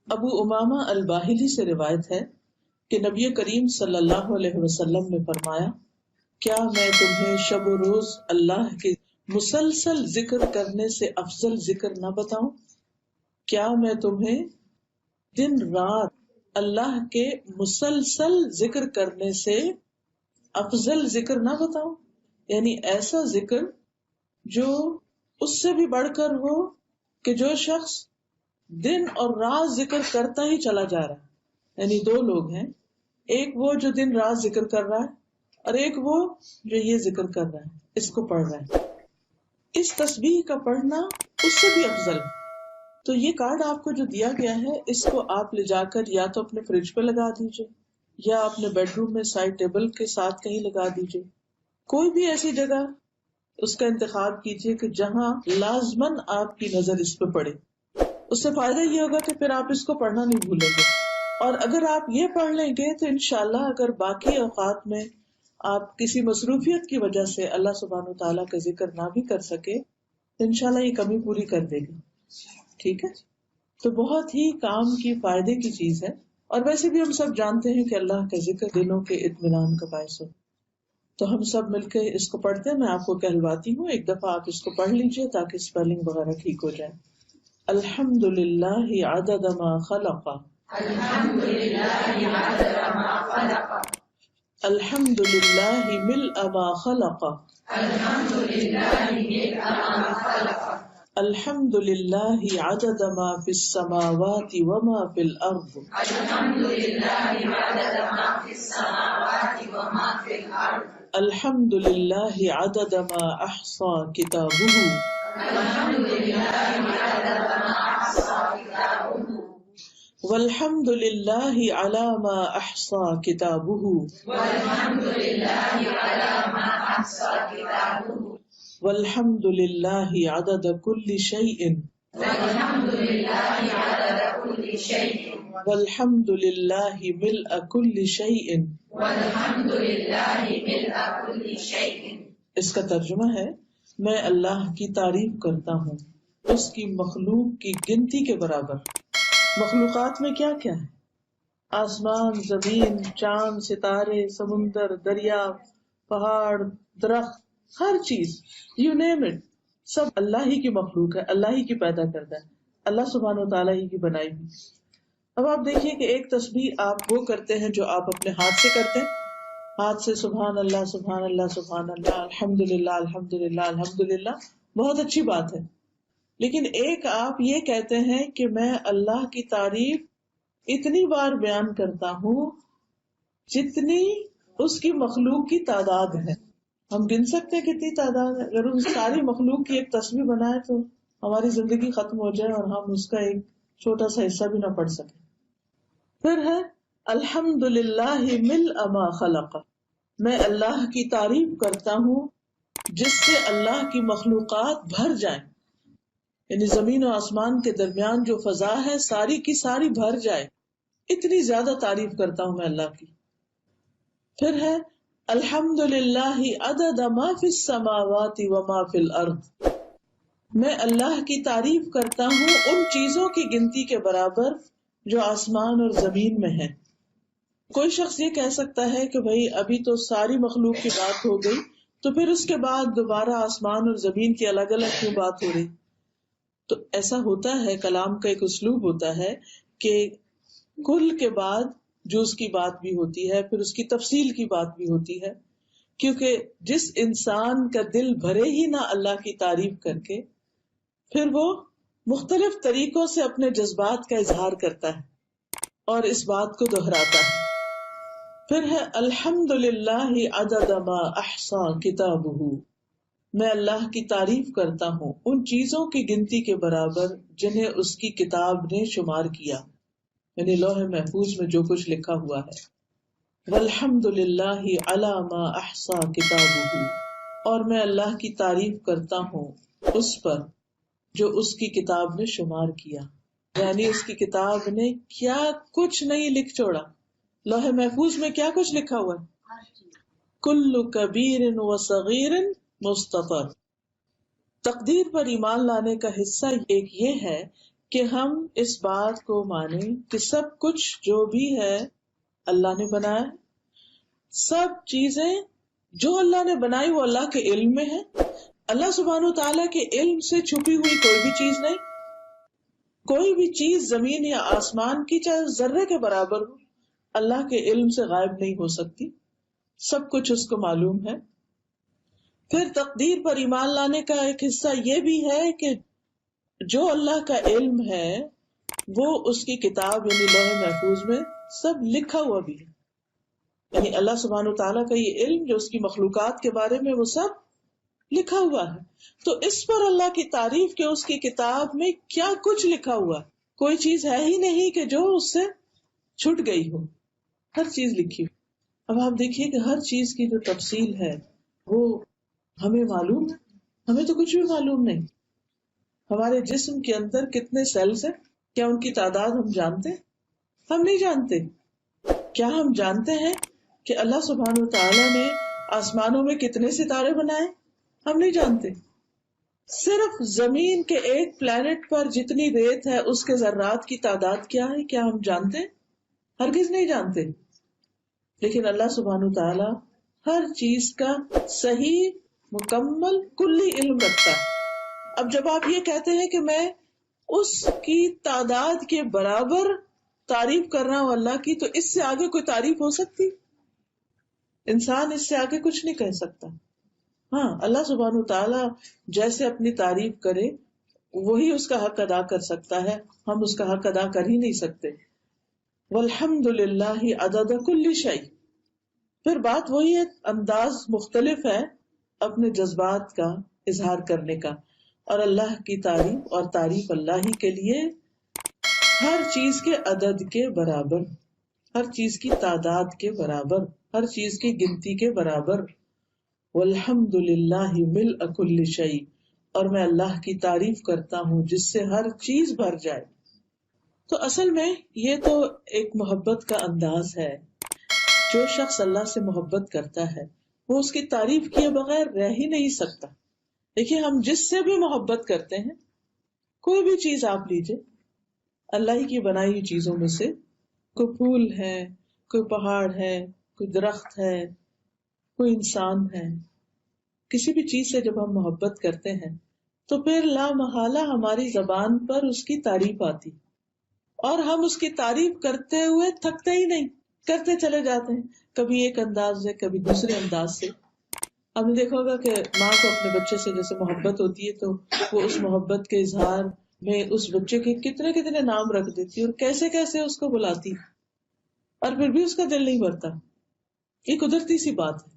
ابو امامہ الباہلی سے روایت ہے کہ نبی کریم صلی اللہ علیہ وسلم نے فرمایا، کیا میں تمہیں شب و روز اللہ کے مسلسل ذکر کرنے سے افضل ذکر نہ بتاؤں؟ کیا میں تمہیں دن رات اللہ کے مسلسل ذکر کرنے سے افضل ذکر نہ بتاؤں؟ یعنی ایسا ذکر جو اس سے بھی بڑھ کر ہو کہ جو شخص دن اور رات ذکر کرتا ہی چلا جا رہا ہے. یعنی دو لوگ ہیں، ایک وہ جو دن رات ذکر کر رہا ہے اور ایک وہ جو یہ ذکر کر رہا ہے، اس کو پڑھ رہا ہے. اس تسبیح کا پڑھنا اس سے بھی افضل ہے. تو یہ کارڈ آپ کو جو دیا گیا ہے، اس کو آپ لے جا کر یا تو اپنے فریج پہ لگا دیجئے یا اپنے بیڈ روم میں سائڈ ٹیبل کے ساتھ کہیں لگا دیجئے. کوئی بھی ایسی جگہ اس کا انتخاب کیجئے کہ جہاں لازماً آپ کی نظر اس پہ پڑے. اس سے فائدہ یہ ہوگا کہ پھر آپ اس کو پڑھنا نہیں بھولیں گے. اور اگر آپ یہ پڑھ لیں گے تو انشاءاللہ اگر باقی اوقات میں آپ کسی مصروفیت کی وجہ سے اللہ سبحانہ وتعالیٰ کا ذکر نہ بھی کر سکے تو انشاءاللہ یہ کمی پوری کر دے گی. ٹھیک ہے، تو بہت ہی کام کی فائدے کی چیز ہے. اور ویسے بھی ہم سب جانتے ہیں کہ اللہ کا ذکر دلوں کے اطمینان کا باعث ہو. تو ہم سب مل کے اس کو پڑھتے ہیں. میں آپ کو کہلواتی ہوں، ایک دفعہ آپ اس کو پڑھ لیجئے تاکہ اسپیلنگ وغیرہ ٹھیک ہو جائے. الحمد للہ عدد ما خلق، الحمد للہ عدد ما خلق، الحمد للہ ملء ما خلق، الحمد للہ ملء ما خلق، الحمد للہ عدد ما فی السماوات وما فی الارض، الحمد للہ عدد ما فی السماوات وما فی الارض، الحمد للہ عدد ما احصى کتابہ، الحمد للہ عدد ما احصى کتابہ، والحمد للہ علی ما احصى کتابہ، والحمد للہ علی ما احصى کتابہ، والحمد للہ عدد کل شیء، والحمد للہ عدد کل شیء، والحمد للہ ملء کل شیء. والحمد للہ ملء کل شیء. اس کا ترجمہ ہے، میں اللہ کی تعریف کرتا ہوں اس کی مخلوق کی گنتی کے برابر. مخلوقات میں کیا کیا ہے؟ آسمان، زمین، چاند، ستارے، سمندر، دریا، پہاڑ، درخت، ہر چیز، یو نیم اٹ، سب اللہ ہی کی مخلوق ہے، اللہ ہی کی پیدا کرتا ہے، اللہ سبحانہ و تعالیٰ ہی کی بنائی ہوئی. اب آپ دیکھیے کہ ایک تسبیح آپ وہ کرتے ہیں جو آپ اپنے ہاتھ سے کرتے ہیں، ہاتھ سے سبحان اللہ سبحان اللہ سبحان اللہ، الحمد للہ الحمد للہ الحمد للہ، بہت اچھی بات ہے. لیکن ایک آپ یہ کہتے ہیں کہ میں اللہ کی تعریف اتنی بار بیان کرتا ہوں جتنی اس کی مخلوق کی تعداد ہے. ہم گن سکتے ہیں کتنی تعداد ہے؟ اگر اس ساری مخلوق کی ایک تسبیح بنائے تو ہماری زندگی ختم ہو جائے اور ہم اس کا ایک چھوٹا سا حصہ بھی نہ پڑھ سکیں. پھر ہے الحمد للہ ملء ما خلق، میں اللہ کی تعریف کرتا ہوں جس سے اللہ کی مخلوقات بھر جائیں. یعنی زمین و آسمان کے درمیان جو فضا ہے ساری کی ساری بھر جائے، اتنی زیادہ تعریف کرتا ہوں میں اللہ کی. پھر ہے الحمد للہ عدد ما فی السماوات وما فی الارض، میں اللہ کی تعریف کرتا ہوں ان چیزوں کی گنتی کے برابر جو آسمان اور زمین میں ہیں. کوئی شخص یہ کہہ سکتا ہے کہ بھئی ابھی تو ساری مخلوق کی بات ہو گئی، تو پھر اس کے بعد دوبارہ آسمان اور زمین کی الگ الگ کیوں بات ہو رہی؟ تو ایسا ہوتا ہے، کلام کا ایک اسلوب ہوتا ہے کہ کل کے بعد جز کی بات بھی ہوتی ہے، پھر اس کی تفصیل کی بات بھی ہوتی ہے. کیونکہ جس انسان کا دل بھرے ہی نہ اللہ کی تعریف کر کے، پھر وہ مختلف طریقوں سے اپنے جذبات کا اظہار کرتا ہے اور اس بات کو دہراتا ہے. پھر ہے الحمد للہ عدد ما احصا کتابہ، میں اللہ کی تعریف کرتا ہوں ان چیزوں کی گنتی کے برابر جنہیں اس کی کتاب نے شمار کیا، یعنی لوح محفوظ میں جو کچھ لکھا ہوا ہے. والحمد للہ علی ما احصا کتابہ، اور میں اللہ کی تعریف کرتا ہوں اس پر جو اس کی کتاب نے شمار کیا، یعنی اس کی کتاب نے کیا کچھ نہیں لکھ چھوڑا. لوح محفوظ میں کیا کچھ لکھا ہوا ہے؟ کل کبیر و صغیر مستطر. تقدیر پر ایمان لانے کا حصہ ایک یہ ہے کہ ہم اس بات کو مانیں کہ سب کچھ جو بھی ہے اللہ نے بنایا، سب چیزیں جو اللہ نے بنائی وہ اللہ کے علم میں ہے. اللہ سبحانہ وتعالیٰ کے علم سے چھپی ہوئی کوئی بھی چیز نہیں. کوئی بھی چیز زمین یا آسمان کی چاہے ذرے کے برابر ہو، اللہ کے علم سے غائب نہیں ہو سکتی. سب کچھ اس کو معلوم ہے. پھر تقدیر پر ایمان لانے کا ایک حصہ یہ بھی ہے کہ جو اللہ کا علم ہے وہ اس کی کتاب یعنی لوح محفوظ میں سب لکھا ہوا بھی ہے. یعنی اللہ سبحانہ وتعالیٰ کا یہ علم جو اس کی مخلوقات کے بارے میں وہ سب لکھا ہوا ہے. تو اس پر اللہ کی تعریف کہ اس کی کتاب میں کیا کچھ لکھا ہوا ہے. کوئی چیز ہے ہی نہیں کہ جو اس سے چھٹ گئی ہو، ہر چیز لکھی ہو. اب آپ دیکھیے کہ ہر چیز کی جو تفصیل ہے وہ ہمیں معلوم ہے. ہمیں تو کچھ بھی معلوم نہیں. ہمارے جسم کے اندر کتنے سیلز ہیں، کیا ان کی تعداد ہم جانتے ہیں؟ ہم نہیں جانتے. کیا ہم جانتے ہیں کہ اللہ سبحانہ وتعالیٰ نے آسمانوں میں کتنے ستارے بنائے؟ ہم نہیں جانتے. صرف زمین کے ایک پلانٹ پر جتنی ریت ہے اس کے ذرات کی تعداد کیا ہے، کیا ہم جانتے ہیں؟ ہرگز نہیں جانتے. لیکن اللہ سبحانہ وتعالیٰ ہر چیز کا صحیح مکمل کلی علم رکھتا ہے. اب جب آپ یہ کہتے ہیں کہ میں اس کی تعداد کے برابر تعریف کر رہا ہوں اللہ کی، تو اس سے آگے کوئی تعریف ہو سکتی؟ انسان اس سے آگے کچھ نہیں کہہ سکتا. ہاں، اللہ سبحانہ وتعالیٰ جیسے اپنی تعریف کرے وہی اس کا حق ادا کر سکتا ہے. ہم اس کا حق ادا کر ہی نہیں سکتے. والحمد للہ عدد کل شیء. پھر بات وہی ہے، انداز مختلف ہے اپنے جذبات کا اظہار کرنے کا. اور اللہ کی تعریف اور تعریف اللہ ہی کے لیے ہر چیز کے عدد کے برابر، ہر چیز کی تعداد کے برابر، ہر چیز کی گنتی کے برابر. والحمد للہ ملء کل شیء. اور میں اللہ کی تعریف کرتا ہوں جس سے ہر چیز بھر جائے. تو اصل میں یہ تو ایک محبت کا انداز ہے. جو شخص اللہ سے محبت کرتا ہے وہ اس کی تعریف کیے بغیر رہ ہی نہیں سکتا. دیکھیے، ہم جس سے بھی محبت کرتے ہیں، کوئی بھی چیز آپ لیجئے اللہ ہی کی بنائی ہوئی چیزوں میں سے، کوئی پھول ہے، کوئی پہاڑ ہے، کوئی درخت ہے، کوئی انسان ہے، کسی بھی چیز سے جب ہم محبت کرتے ہیں تو پھر لا محالہ ہماری زبان پر اس کی تعریف آتی، اور ہم اس کی تعریف کرتے ہوئے تھکتے ہی نہیں، کرتے چلے جاتے ہیں. کبھی ایک انداز سے، کبھی دوسرے انداز سے. آپ نے دیکھا ہوگا کہ ماں کو اپنے بچے سے جیسے محبت ہوتی ہے تو وہ اس محبت کے اظہار میں اس بچے کے کتنے کتنے نام رکھ دیتی ہے اور کیسے کیسے اس کو بلاتی، اور پھر بھی اس کا دل نہیں بھرتا. یہ قدرتی سی بات ہے.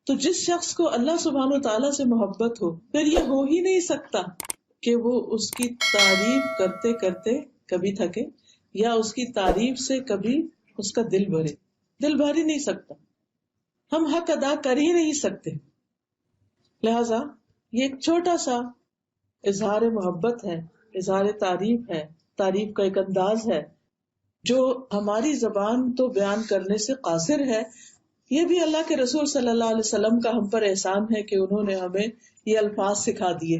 تو جس شخص کو اللہ سبحانہ و تعالیٰ سے محبت ہو، پھر یہ ہو ہی نہیں سکتا کہ وہ اس کی تعریف کرتے کرتے کبھی تھکے یا اس کی تعریف سے کبھی اس کا دل بھرے. دل بھر ہی نہیں سکتا. ہم حق ادا کر ہی نہیں سکتے. لہذا یہ ایک چھوٹا سا اظہار محبت ہے، اظہار تعریف ہے، تعریف کا ایک انداز ہے جو ہماری زبان تو بیان کرنے سے قاصر ہے. یہ بھی اللہ کے رسول صلی اللہ علیہ وسلم کا ہم پر احسان ہے کہ انہوں نے ہمیں یہ الفاظ سکھا دیے.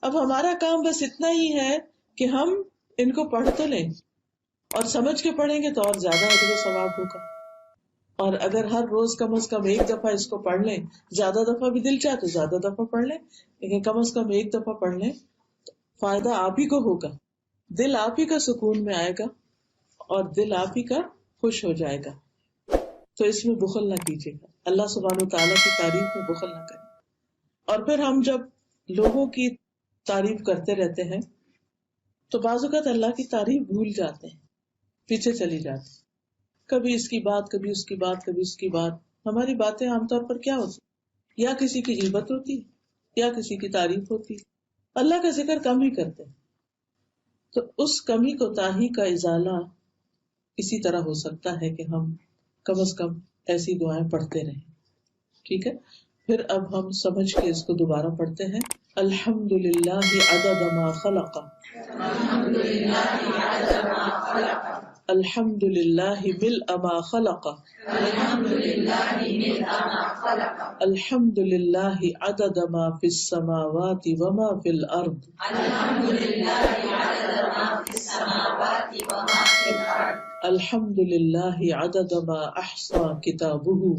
اب ہمارا کام بس اتنا ہی ہے کہ ہم ان کو پڑھ تو لیں، اور سمجھ کے پڑھیں گے تو اور زیادہ اجر و ثواب ہوگا. اور اگر ہر روز کم از کم ایک دفعہ اس کو پڑھ لیں، زیادہ دفعہ بھی دل چاہے تو زیادہ دفعہ پڑھ لیں، لیکن کم از کم ایک دفعہ پڑھ لیں تو فائدہ آپ ہی کو ہوگا. دل آپ ہی کا سکون میں آئے گا اور دل آپ ہی کا خوش ہو جائے گا. تو اس میں بخل نہ کیجیے گا. اللہ سبحانہ وتعالیٰ کی تعریف میں بخل نہ کریں. اور پھر ہم جب لوگوں کی تعریف کرتے رہتے ہیں تو بعض اوقات اللہ کی تعریف بھول جاتے ہیں، پیچھے چلی جاتی. کبھی اس کی بات، کبھی اس کی بات، کبھی اس کی بات. ہماری باتیں عام طور پر کیا ہوتی؟ یا کسی کی غیبت ہوتی یا کسی کی تعریف ہوتی. اللہ کا ذکر کم ہی کرتے. تو اس کمی کوتاہی کا ازالہ اسی طرح ہو سکتا ہے کہ ہم کم از کم ایسی دعائیں پڑھتے رہیں. ٹھیک ہے؟ پھر اب ہم سمجھ کے اس کو دوبارہ پڑھتے ہیں. الحمد للہ عدد ما خلق الحمد للہ ملء ما خلق الحمد للہ ملء ما خلق الحمد للہ عدد ما فی السماوات وما فی الارض الحمد للہ عدد ما فی السماوات وما فی الارض الحمد للہ عدد ما احصى کتابہ